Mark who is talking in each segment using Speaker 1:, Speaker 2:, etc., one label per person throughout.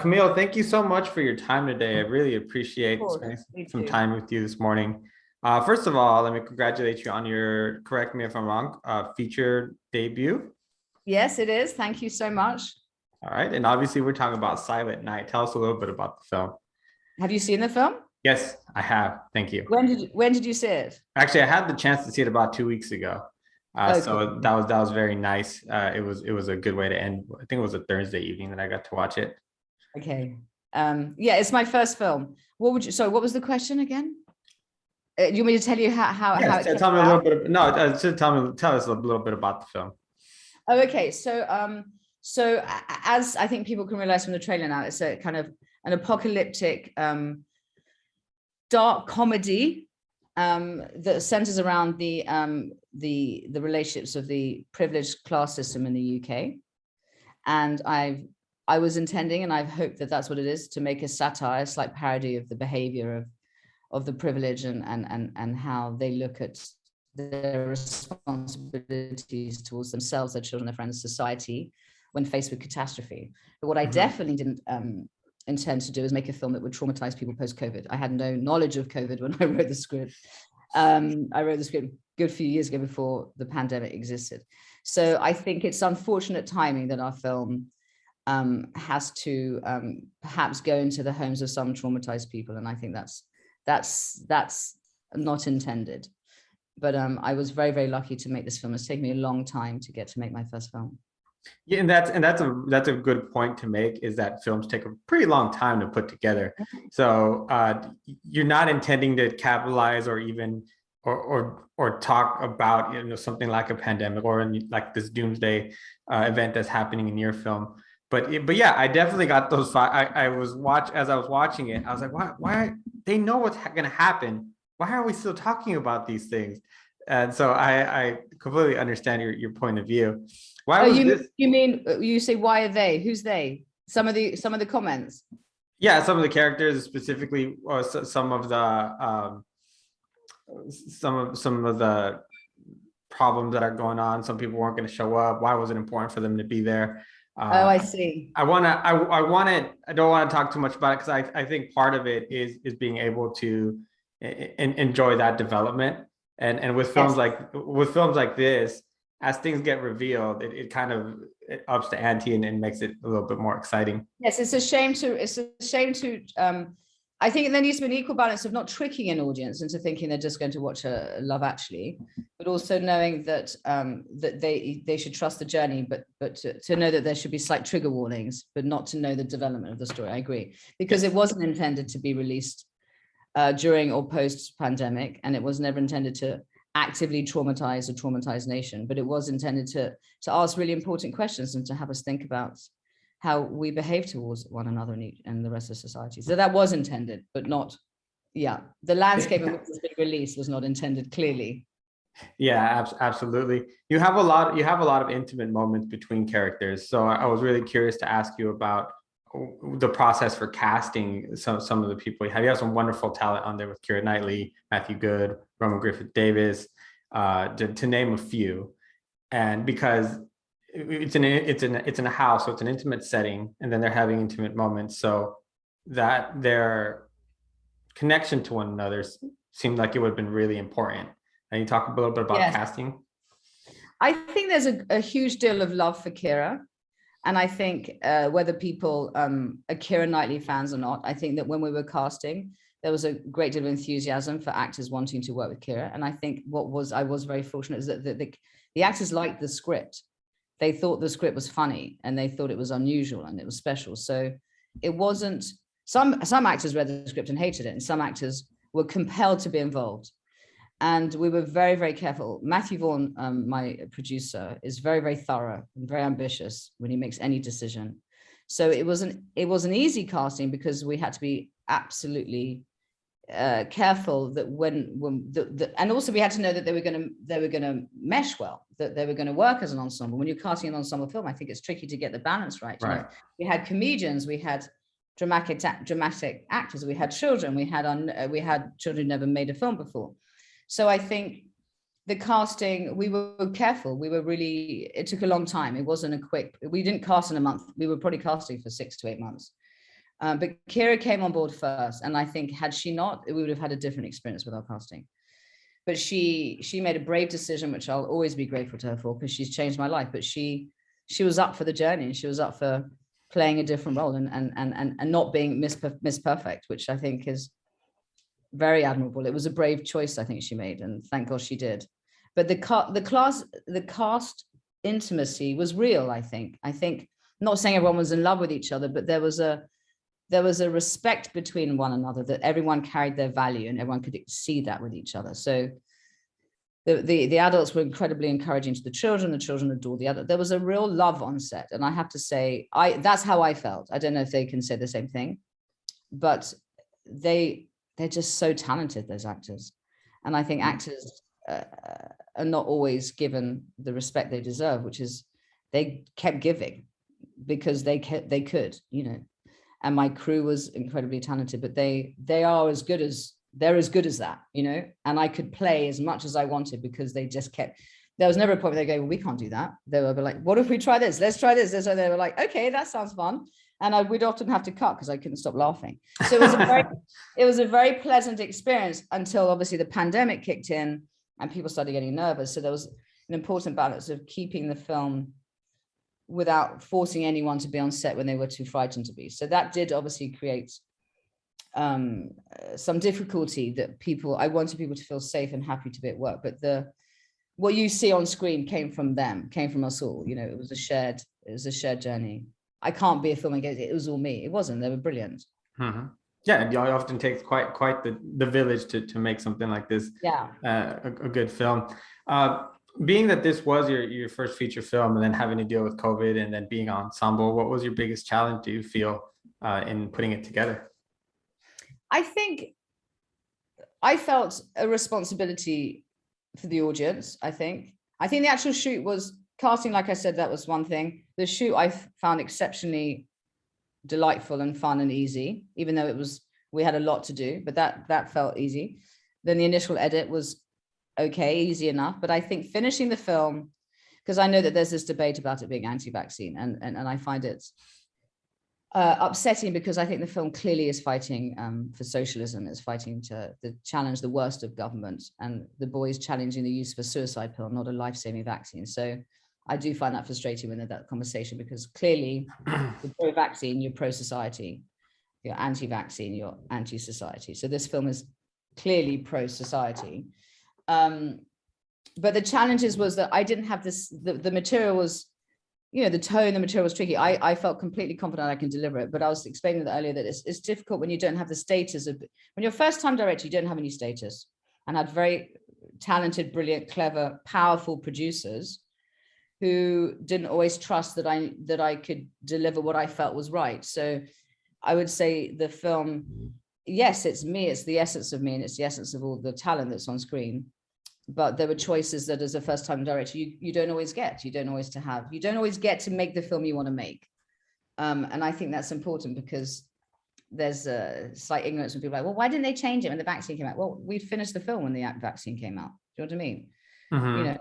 Speaker 1: Camille, thank you so much for your time today. I really
Speaker 2: Of
Speaker 1: appreciate
Speaker 2: course,
Speaker 1: spending
Speaker 2: me
Speaker 1: some
Speaker 2: too.
Speaker 1: time with you this morning. First of all, let me congratulate you on your, correct me if I'm wrong, feature debut.
Speaker 2: Yes, it is. Thank you so much.
Speaker 1: All right. And obviously, we're talking about Silent Night. Tell us a little bit about the film.
Speaker 2: Have you seen the film?
Speaker 1: Yes, I have. Thank you.
Speaker 2: When did you see it?
Speaker 1: Actually, I had the chance to see it about 2 weeks ago.
Speaker 2: Okay.
Speaker 1: So that was very nice. It was a good way to end. I think it was a Thursday evening that I got to watch it.
Speaker 2: Okay. Yeah, it's my first film. What was the question again? Do you want me to tell you how
Speaker 1: Yes,
Speaker 2: it came
Speaker 1: tell me a little
Speaker 2: about?
Speaker 1: bit. Just tell us a little bit about the film.
Speaker 2: Oh, okay. As I think people can realize from the trailer now, it's a kind of an apocalyptic dark comedy that centers around the relationships of the privileged class system in the UK. And I was intending, and I've hoped that that's what it is, to make a satire, a slight parody of the behavior of the privilege and how they look at their responsibilities towards themselves, their children, their friends, society, when faced with catastrophe. But what I definitely didn't intend to do is make a film that would traumatize people post-COVID. I had no knowledge of COVID when I wrote the script. I wrote the script a good few years ago before the pandemic existed. So I think it's unfortunate timing that our film has to perhaps go into the homes of some traumatized people. And I think that's not intended. But I was very, very lucky to make this film. It's taken me a long time to get to make my first film.
Speaker 1: Yeah, and that's a good point to make, is that films take a pretty long time to put together. So you're not intending to capitalize or even or talk about something like a pandemic or like this doomsday event that's happening in your film. But yeah, I definitely got those. I was watching it. I was like, why they know what's going to happen? Why are we still talking about these things? And so I completely understand your point of view. Why was this?
Speaker 2: You mean you say why are they? Who's they? Some of the comments.
Speaker 1: Yeah, some of the characters specifically, or some of the problems that are going on. Some people weren't going to show up. Why was it important for them to be there?
Speaker 2: Oh, I see.
Speaker 1: I don't want to talk too much about it, because I think part of it is being able to enjoy that development. And with films like this, as things get revealed, it kind of ups the ante and makes it a little bit more exciting.
Speaker 2: Yes, it's a shame to I think there needs to be an equal balance of not tricking an audience into thinking they're just going to watch a Love Actually, but also knowing that that they should trust the journey, but to know that there should be slight trigger warnings, but not to know the development of the story. I agree, because it wasn't intended to be released during or post pandemic, and it was never intended to actively traumatize a traumatized nation, but it was intended to ask really important questions and to have us think about how we behave towards one another and the rest of society. So that was intended, but not, the landscape in which it's been released was not intended clearly.
Speaker 1: Yeah, absolutely. You have a lot of intimate moments between characters. So I was really curious to ask you about the process for casting some of the people. You have some wonderful talent on there with Knightley, Matthew Goode, Roman Griffith-Davis, to name a few. And because it's in a house, so it's an intimate setting, and then they're having intimate moments, so that their connection to one another seemed like it would have been really important. And you talk a little bit about casting.
Speaker 2: I think there's a huge deal of love for Keira. And I think whether people are Keira Knightley fans or not, I think that when we were casting, there was a great deal of enthusiasm for actors wanting to work with Keira. And I think I was very fortunate is that the actors liked the script. They thought the script was funny, and they thought it was unusual and it was special. So it wasn't, some actors read the script and hated it, and some actors were compelled to be involved. And we were very, very careful. Matthew Vaughn, my producer, is very, very thorough and very ambitious when he makes any decision. So it wasn't easy casting, because we had to be absolutely careful that and also we had to know that they were going to mesh well, that they were going to work as an ensemble. When you're casting an ensemble film, I think it's tricky to get the balance right.
Speaker 1: Right.
Speaker 2: You know, we had comedians, we had dramatic actors, we had children, we had children who never made a film before. So I think the casting, we were careful. It took a long time. It wasn't we didn't cast in a month. We were probably casting for 6 to 8 months. But Kira came on board first, and I think had she not, we would have had a different experience with our casting. But she made a brave decision, which I'll always be grateful to her for, because she's changed my life. But she was up for the journey, and she was up for playing a different role and not being Miss Perfect, which I think is very admirable. It was a brave choice I think she made, and thank God she did. But the cast intimacy was real. I think I'm not saying everyone was in love with each other, but there was a respect between one another, that everyone carried their value and everyone could see that with each other. So the adults were incredibly encouraging to the children adored the adults. There was a real love on set. And I have to say, that's how I felt. I don't know if they can say the same thing, but they're just so talented, those actors. And I think actors are not always given the respect they deserve, which is they kept giving because they could, you know. And my crew was incredibly talented, but they're as good as that, you know. And I could play as much as I wanted because they just kept. There was never a point where they go, well, we can't do that. They were like, what if we try this? Let's try this. So they were like, okay, that sounds fun. And we'd often have to cut because I couldn't stop laughing. So it was a very pleasant experience until obviously the pandemic kicked in and people started getting nervous. So there was an important balance of keeping the film without forcing anyone to be on set when they were too frightened to be. So that did obviously create some difficulty that I wanted people to feel safe and happy to be at work. But what you see on screen came from us all. You know, it was a shared journey. I can't be a filmmaker. It was all me. It wasn't. They were brilliant.
Speaker 1: Mm-hmm. Yeah, it often takes quite the village to make something like this.
Speaker 2: Yeah,
Speaker 1: a good film. Being that this was your first feature film, and then having to deal with COVID, and then being on ensemble, what was your biggest challenge, do you feel, in putting it together?
Speaker 2: I think I felt a responsibility for the audience. I think the actual shoot was casting. Like I said, that was one thing. The shoot I found exceptionally delightful and fun and easy, even though we had a lot to do, but that felt easy. Then the initial edit was okay, easy enough. But I think finishing the film, because I know that there's this debate about it being anti-vaccine, and I find it upsetting, because I think the film clearly is fighting for socialism. It's fighting to challenge the worst of government, and the boys challenging the use of a suicide pill, not a life-saving vaccine. So I do find that frustrating when there's that conversation, because clearly you're pro-vaccine, you're pro-society. You're anti-vaccine, you're anti-society. So this film is clearly pro-society. But the challenges was that I didn't have this, the material was, you know, the tone, the material was tricky. I felt completely confident I can deliver it, but I was explaining that earlier, that it's difficult when you don't have the status of, when you're a first-time director, you don't have any status, and had very talented, brilliant, clever, powerful producers who didn't always trust that I could deliver what I felt was right. So I would say the film, yes, it's me, it's the essence of me, and it's the essence of all the talent that's on screen. But there were choices that as a first-time director, you don't always get. You don't always get to make the film you want to make. And I think that's important, because there's a slight ignorance when people are like, well, why didn't they change it when the vaccine came out? Well, we'd finished the film when the vaccine came out. Do you know what I mean? Mm-hmm. You know,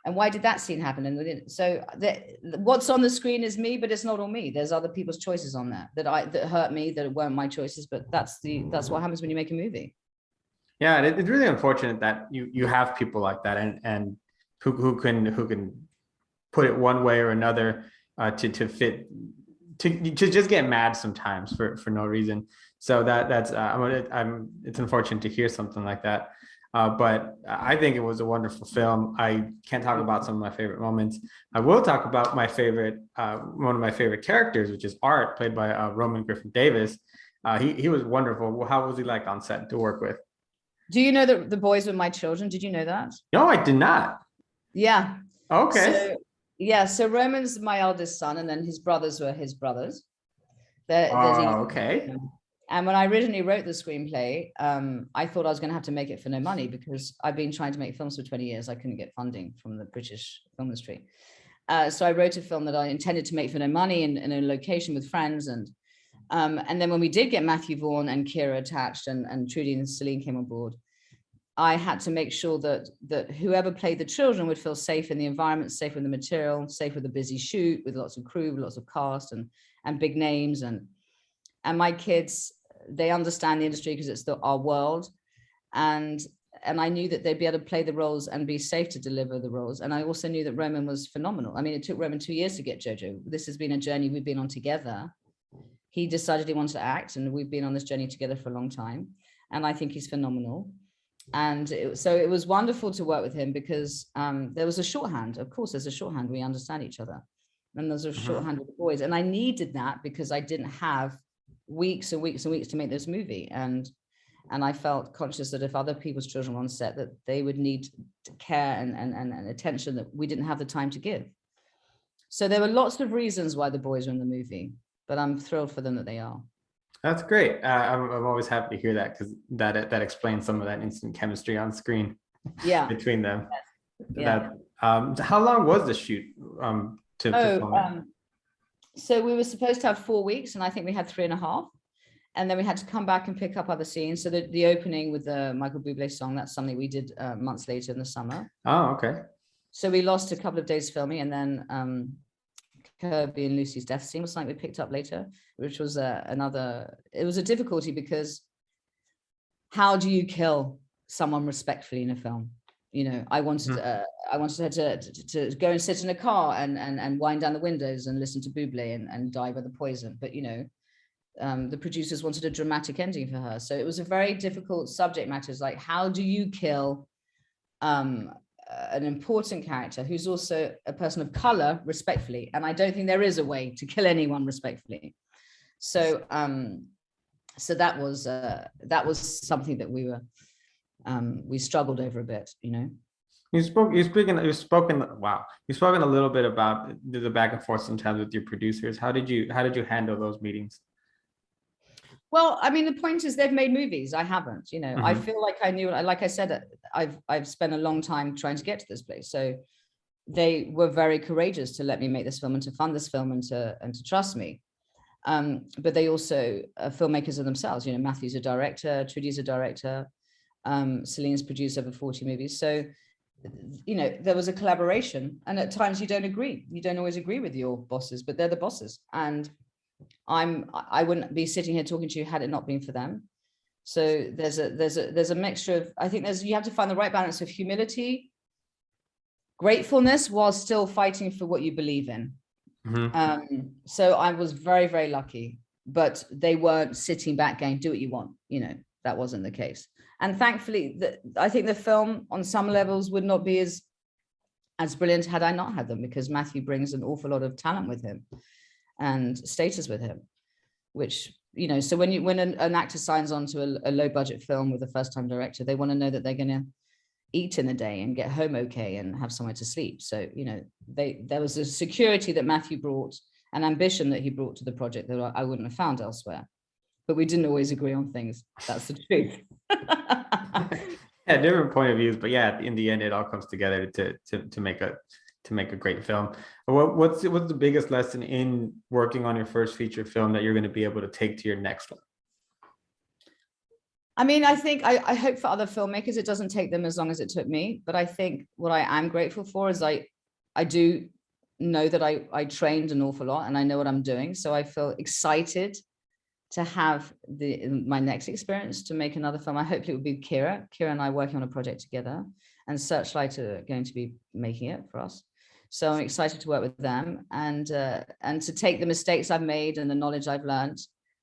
Speaker 2: and why did that scene happen? And so what's on the screen is me, but it's not all me. There's other people's choices on there that hurt me, that weren't my choices. But that's what happens when you make a movie.
Speaker 1: Yeah, it's really unfortunate that you have people like that, and who can put it one way or another to fit, to just get mad sometimes for no reason. So that's it's unfortunate to hear something like that. But I think it was a wonderful film. I can't talk about some of my favorite moments. I will talk about my favorite, one of my favorite characters, which is Art, played by Roman Griffin Davis. He was wonderful. How was he like on set to work with?
Speaker 2: Do you know that the boys were my children? Did you know that?
Speaker 1: No, I did not.
Speaker 2: Yeah.
Speaker 1: Okay.
Speaker 2: So Roman's my eldest son, and then his brothers were his brothers.
Speaker 1: Okay.
Speaker 2: And when I originally wrote the screenplay, I thought I was going to have to make it for no money, because I've been trying to make films for 20 years. I couldn't get funding from the British film industry. So I wrote a film that I intended to make for no money in a location with friends. And then when we did get Matthew Vaughn and Kira attached, and Trudie and Celine came on board, I had to make sure that whoever played the children would feel safe in the environment, safe with the material, safe with a busy shoot, with lots of crew, with lots of cast and big names. And And my kids, they understand the industry because it's our world. And I knew that they'd be able to play the roles and be safe to deliver the roles. And I also knew that Roman was phenomenal. I mean, it took Roman 2 years to get Jojo. This has been a journey we've been on together. He decided he wanted to act, and we've been on this journey together for a long time. And I think he's phenomenal. And so it was wonderful to work with him because there was a shorthand. Of course, there's a shorthand. We understand each other. And there's a shorthand with the boys. And I needed that because I didn't have weeks and weeks and weeks to make this movie. And I felt conscious that if other people's children were on set, that they would need care and attention that we didn't have the time to give. So there were lots of reasons why the boys are in the movie, but I'm thrilled for them that they are.
Speaker 1: That's great. I'm always happy to hear that, because that explains some of that instant chemistry on screen. Yeah, between them. Yes. Yeah. How long was the shoot to film it?
Speaker 2: So we were supposed to have 4 weeks, and I think we had 3.5. And then we had to come back and pick up other scenes. So the opening with the Michael Bublé song, that's something we did months later in the summer.
Speaker 1: Oh, okay.
Speaker 2: So we lost a couple of days filming, and then Kirby and Lucy's death scene was something we picked up later, which was it was a difficulty because how do you kill someone respectfully in a film? You know, I wanted her to go and sit in a car and wind down the windows and listen to Bublé and die by the poison. But, you know, the producers wanted a dramatic ending for her. So it was a very difficult subject matter. It's like, how do you kill an important character who's also a person of color respectfully? And I don't think there is a way to kill anyone respectfully. So so that was something that we struggled over a bit, you know.
Speaker 1: You've spoken a little bit about the back and forth sometimes with your producers. How did you handle those meetings?
Speaker 2: Well, I mean, the point is they've made movies. I haven't, you know. I feel like I knew, like I said, I've spent a long time trying to get to this place. So they were very courageous to let me make this film and to fund this film and to trust me. But they also are filmmakers of themselves. You know, Matthew's a director, Trudie's a director, Celine's produced over 40 movies. So, you know, there was a collaboration, and at times you don't agree. You don't always agree with your bosses, but they're the bosses. And I wouldn't be sitting here talking to you had it not been for them. So there's a mixture of, I think you have to find the right balance of humility, gratefulness, while still fighting for what you believe in. So I was very, very lucky, but they weren't sitting back going, do what you want. You know, that wasn't the case. And thankfully, I think the film on some levels would not be as brilliant had I not had them, because Matthew brings an awful lot of talent with him and status with him, which, you know, so when an actor signs on to a low budget film with a first time director, they want to know that they're going to eat in a day and get home okay and have somewhere to sleep. So, you know, there was a security that Matthew brought, an ambition that he brought to the project that I wouldn't have found elsewhere. But we didn't always agree on things. That's the truth.
Speaker 1: Yeah, different point of views, but yeah, in the end, it all comes together to make a great film. What's the biggest lesson in working on your first feature film that you're going to be able to take to your next one?
Speaker 2: I mean, I think I hope for other filmmakers it doesn't take them as long as it took me. But I think what I am grateful for is I do know that I trained an awful lot and I know what I'm doing. So I feel excited to have my next experience to make another film. I hope it would be Kira and I working on a project together, and Searchlight are going to be making it for us. So I'm excited to work with them and to take the mistakes I've made and the knowledge I've learned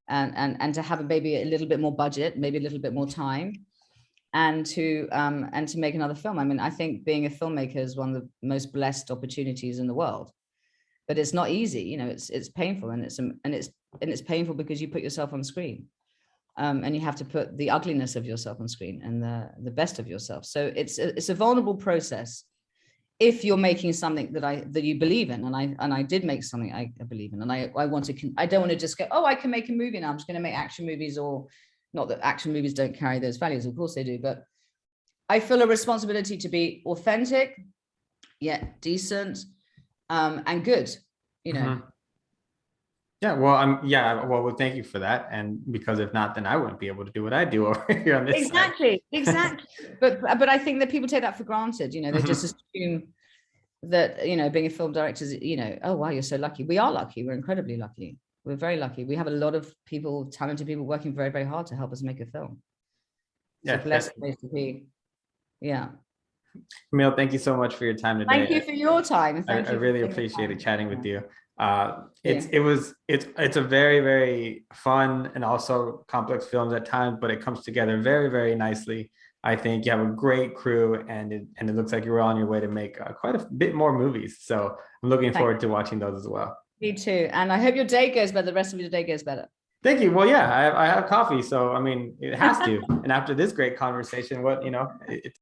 Speaker 2: and to have maybe a little bit more budget, maybe a little bit more time, and to make another film. I mean, I think being a filmmaker is one of the most blessed opportunities in the world, but it's not easy. You know, it's painful, and it's painful because you put yourself on screen, and you have to put the ugliness of yourself on screen and the best of yourself. So it's a vulnerable process if you're making something that you believe in, and I did make something I believe in, and I don't want to just go, oh, I can make a movie now, I'm just going to make action movies. Or not that action movies don't carry those values, of course they do, but I feel a responsibility to be authentic yet decent and good, you know.
Speaker 1: Well, thank you for that. And because if not, then I wouldn't be able to do what I do over here on this
Speaker 2: side. Exactly. But I think that people take that for granted. You know, they just assume that, you know, being a film director is, you know, oh wow, you're so lucky. We are lucky. We're incredibly lucky. We're very lucky. We have a lot of people, talented people working very, very hard to help us make a film. It's
Speaker 1: Yeah,
Speaker 2: a blessed place to be. Yeah.
Speaker 1: Camille, thank you so much for your time today.
Speaker 2: Thank you for your time. And
Speaker 1: I
Speaker 2: thank you.
Speaker 1: really
Speaker 2: for taking the
Speaker 1: appreciated
Speaker 2: time.
Speaker 1: chatting with you.
Speaker 2: Yeah.
Speaker 1: It's a very, very fun and also complex film at times, but it comes together very, very nicely. I think you have a great crew, and it looks like you're on your way to make quite a bit more movies. So I'm looking forward to watching those as well.
Speaker 2: Me too. And I hope your day goes better. The rest of your day goes better.
Speaker 1: Thank you. Well, yeah, I have coffee, so I mean, it has to. And after this great conversation, what, you know, it's